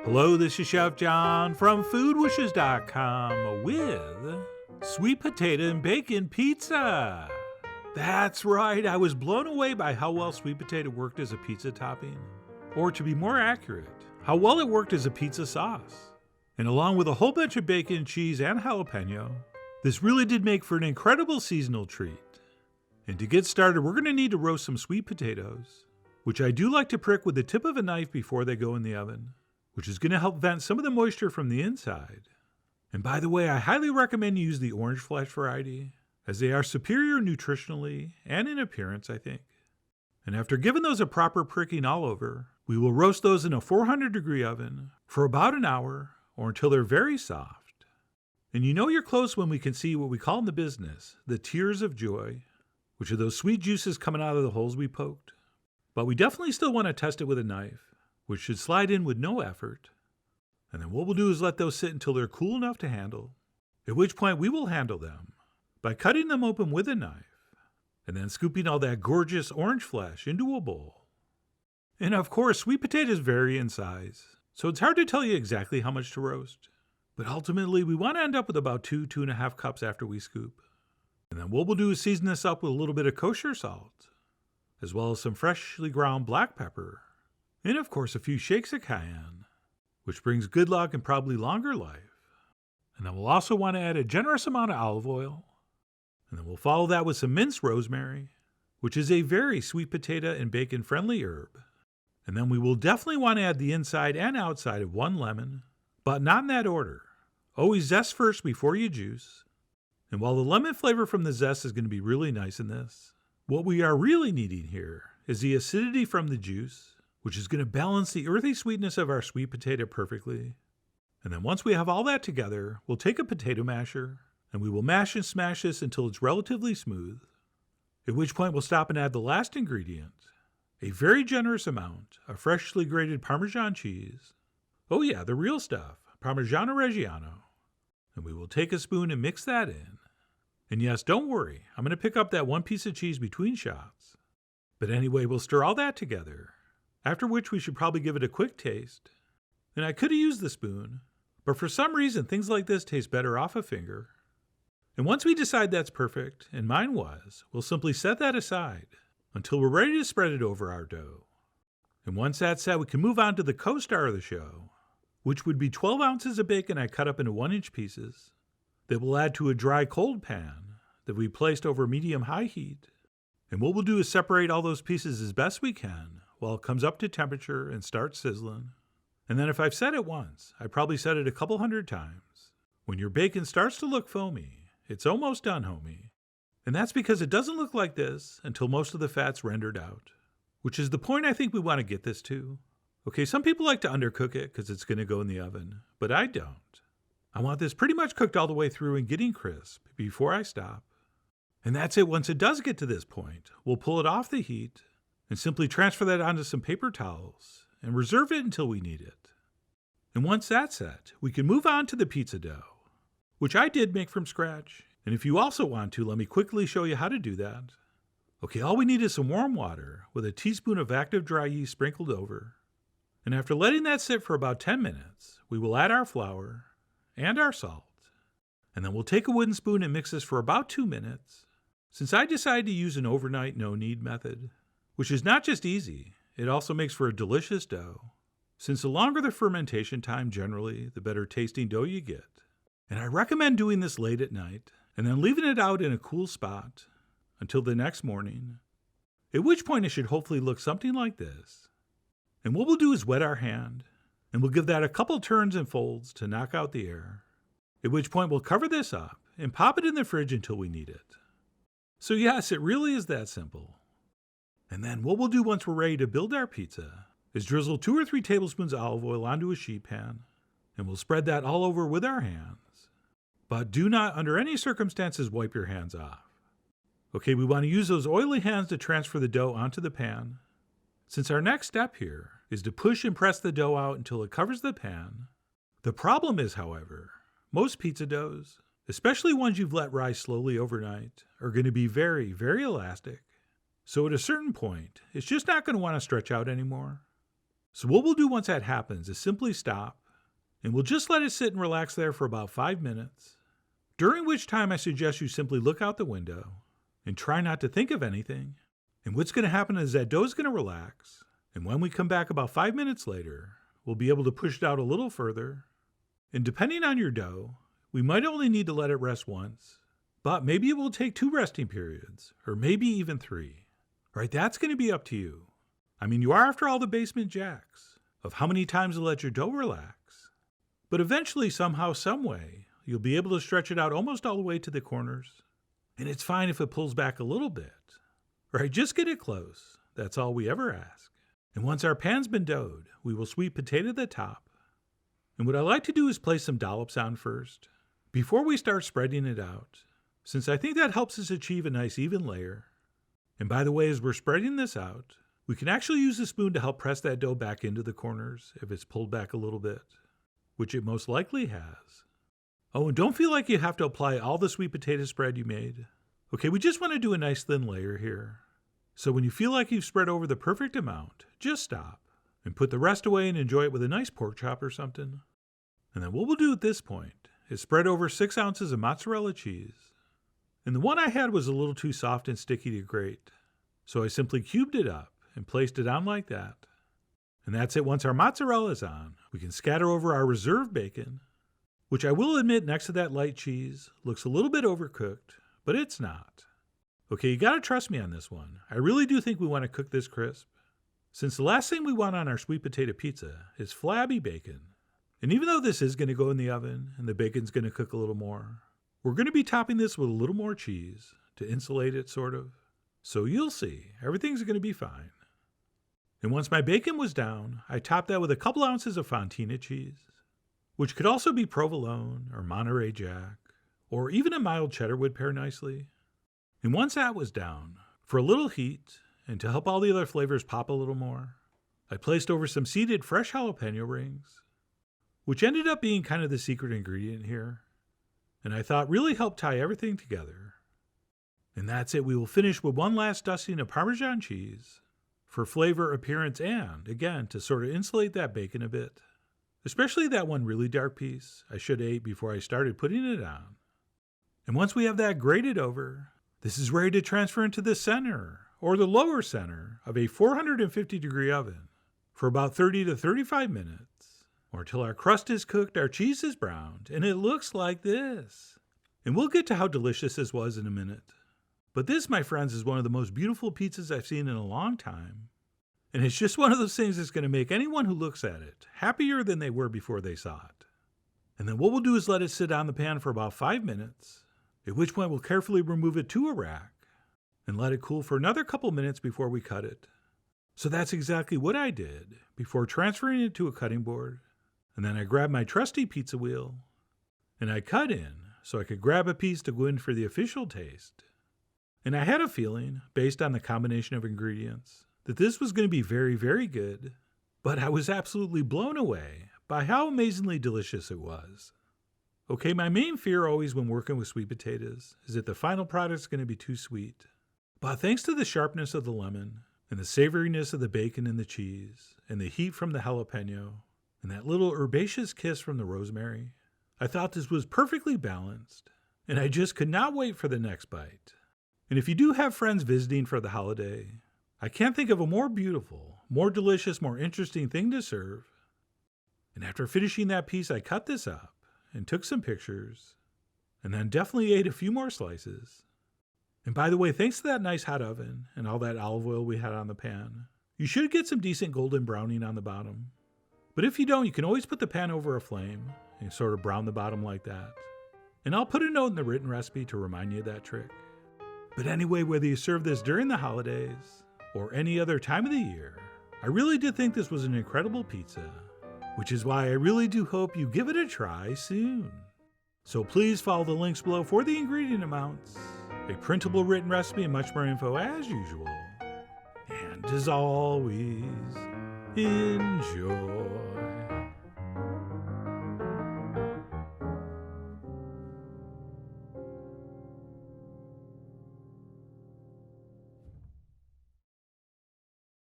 Hello, this is Chef John from foodwishes.com with sweet potato and bacon pizza. That's right, I was blown away by how well sweet potato worked as a pizza topping. Or to be more accurate, how well it worked as a pizza sauce. And along with a whole bunch of bacon, cheese, and jalapeno, this really did make for an incredible seasonal treat. And to get started, we're going to need to roast some sweet potatoes, which I do like to prick with the tip of a knife before they go in the oven, which is going to help vent some of the moisture from the inside. And by the way, I highly recommend you use the orange flesh variety, as they are superior nutritionally and in appearance, I think. And after giving those a proper pricking all over, we will roast those in a 400-degree oven for about an hour or until they're very soft. And you know you're close when we can see what we call in the business the tears of joy, which are those sweet juices coming out of the holes we poked. But we definitely still want to test it with a knife, which should slide in with no effort. And then what we'll do is let those sit until they're cool enough to handle, at which point we will handle them by cutting them open with a knife, and then scooping all that gorgeous orange flesh into a bowl. And of course, sweet potatoes vary in size, so it's hard to tell you exactly how much to roast. But ultimately, we want to end up with about 2.5 cups after we scoop. And then what we'll do is season this up with a little bit of kosher salt, as well as some freshly ground black pepper, and of course a few shakes of cayenne, which brings good luck and probably longer life. And then we'll also want to add a generous amount of olive oil, and then we'll follow that with some minced rosemary, which is a very sweet potato and bacon friendly herb. And then we will definitely want to add the inside and outside of 1 lemon, but not in that order. Always zest first before you juice. And while the lemon flavor from the zest is going to be really nice in this, what we are really needing here is the acidity from the juice, which is going to balance the earthy sweetness of our sweet potato perfectly. And then once we have all that together, we'll take a potato masher, and we will mash and smash this until it's relatively smooth, at which point we'll stop and add the last ingredient, a very generous amount of freshly grated Parmesan cheese. Oh yeah, the real stuff, Parmigiano Reggiano. And we will take a spoon and mix that in. And yes, don't worry, I'm going to pick up that one piece of cheese between shots. But anyway, we'll stir all that together, after which we should probably give it a quick taste. And I could have used the spoon, but for some reason things like this taste better off a finger. And once we decide that's perfect, and mine was, we'll simply set that aside until we're ready to spread it over our dough. And once that's set, we can move on to the co-star of the show, which would be 12 ounces of bacon I cut up into 1-inch pieces that we'll add to a dry cold pan that we placed over medium-high heat. And what we'll do is separate all those pieces as best we can while it comes up to temperature and starts sizzling. And then if I've said it once, I probably said it a couple hundred times. When your bacon starts to look foamy, it's almost done, homie. And that's because it doesn't look like this until most of the fat's rendered out, which is the point I think we want to get this to. Okay, some people like to undercook it because it's going to go in the oven, but I don't. I want this pretty much cooked all the way through and getting crisp before I stop. And that's it. Once it does get to this point, we'll pull it off the heat and simply transfer that onto some paper towels and reserve it until we need it. And once that's set, we can move on to the pizza dough, which I did make from scratch. And if you also want to, let me quickly show you how to do that. Okay, all we need is some warm water with a teaspoon of active dry yeast sprinkled over. And after letting that sit for about 10 minutes, we will add our flour and our salt. And then we'll take a wooden spoon and mix this for about 2 minutes. Since I decided to use an overnight no-knead method, which is not just easy, it also makes for a delicious dough. Since the longer the fermentation time generally, the better tasting dough you get. And I recommend doing this late at night and then leaving it out in a cool spot until the next morning, at which point it should hopefully look something like this. And what we'll do is wet our hand, and we'll give that a couple turns and folds to knock out the air, at which point we'll cover this up and pop it in the fridge until we need it. So yes, it really is that simple. And then what we'll do once we're ready to build our pizza is drizzle 2 or 3 tablespoons of olive oil onto a sheet pan, and we'll spread that all over with our hands. But do not, under any circumstances, wipe your hands off. Okay, we want to use those oily hands to transfer the dough onto the pan. Since our next step here is to push and press the dough out until it covers the pan. The problem is, however, most pizza doughs, especially ones you've let rise slowly overnight, are going to be very, very elastic. So at a certain point, it's just not going to want to stretch out anymore. So what we'll do once that happens is simply stop, and we'll just let it sit and relax there for about 5 minutes, during which time I suggest you simply look out the window and try not to think of anything. And what's going to happen is that dough is going to relax, and when we come back about 5 minutes later, we'll be able to push it out a little further. And depending on your dough, we might only need to let it rest once, but maybe it will take 2 resting periods, or maybe even 3. Right, that's going to be up to you. I mean, you are after all the basement jacks of how many times to let your dough relax. But eventually, somehow, some way, you'll be able to stretch it out almost all the way to the corners. And it's fine if it pulls back a little bit. Right, just get it close. That's all we ever ask. And once our pan's been doughed, we will sweet potato the top. And what I like to do is place some dollops on first, before we start spreading it out, since I think that helps us achieve a nice even layer. And by the way, as we're spreading this out, we can actually use the spoon to help press that dough back into the corners if it's pulled back a little bit, which it most likely has. Oh, and don't feel like you have to apply all the sweet potato spread you made. Okay, we just want to do a nice thin layer here. So when you feel like you've spread over the perfect amount, just stop and put the rest away and enjoy it with a nice pork chop or something. And then what we'll do at this point is spread over 6 ounces of mozzarella cheese. And the one I had was a little too soft and sticky to grate, so I simply cubed it up and placed it on like that. And that's it. Once our mozzarella is on, we can scatter over our reserved bacon, which I will admit next to that light cheese looks a little bit overcooked, but it's not. Okay, you gotta trust me on this one. I really do think we want to cook this crisp, since the last thing we want on our sweet potato pizza is flabby bacon. And even though this is going to go in the oven and the bacon's going to cook a little more, we're going to be topping this with a little more cheese to insulate it, sort of. So you'll see, everything's going to be fine. And once my bacon was down, I topped that with a couple ounces of fontina cheese, which could also be provolone or Monterey Jack, or even a mild cheddar would pair nicely. And once that was down, for a little heat, and to help all the other flavors pop a little more, I placed over some seeded fresh jalapeno rings, which ended up being kind of the secret ingredient here, and I thought really helped tie everything together. And that's it. We will finish with one last dusting of Parmesan cheese for flavor, appearance, and, again, to sort of insulate that bacon a bit. Especially that one really dark piece I should have ate before I started putting it on. And once we have that grated over, this is ready to transfer into the center, or the lower center, of a 450-degree oven for about 30 to 35 minutes. Or until our crust is cooked, our cheese is browned, and it looks like this. And we'll get to how delicious this was in a minute. But this, my friends, is one of the most beautiful pizzas I've seen in a long time. And it's just one of those things that's going to make anyone who looks at it happier than they were before they saw it. And then what we'll do is let it sit on the pan for about 5 minutes, at which point we'll carefully remove it to a rack and let it cool for another couple minutes before we cut it. So that's exactly what I did before transferring it to a cutting board. And then I grabbed my trusty pizza wheel, and I cut in so I could grab a piece to go in for the official taste. And I had a feeling, based on the combination of ingredients, that this was going to be very, very good, but I was absolutely blown away by how amazingly delicious it was. Okay, my main fear always when working with sweet potatoes is that the final product is going to be too sweet. But thanks to the sharpness of the lemon, and the savoriness of the bacon and the cheese, and the heat from the jalapeno, and that little herbaceous kiss from the rosemary, I thought this was perfectly balanced, and I just could not wait for the next bite. And if you do have friends visiting for the holiday, I can't think of a more beautiful, more delicious, more interesting thing to serve. And after finishing that piece, I cut this up and took some pictures, and then definitely ate a few more slices. And by the way, thanks to that nice hot oven and all that olive oil we had on the pan, you should get some decent golden browning on the bottom. But if you don't, you can always put the pan over a flame and sort of brown the bottom like that. And I'll put a note in the written recipe to remind you of that trick. But anyway, whether you serve this during the holidays or any other time of the year, I really did think this was an incredible pizza, which is why I really do hope you give it a try soon. So please follow the links below for the ingredient amounts, a printable written recipe, and much more info as usual. And as always, enjoy.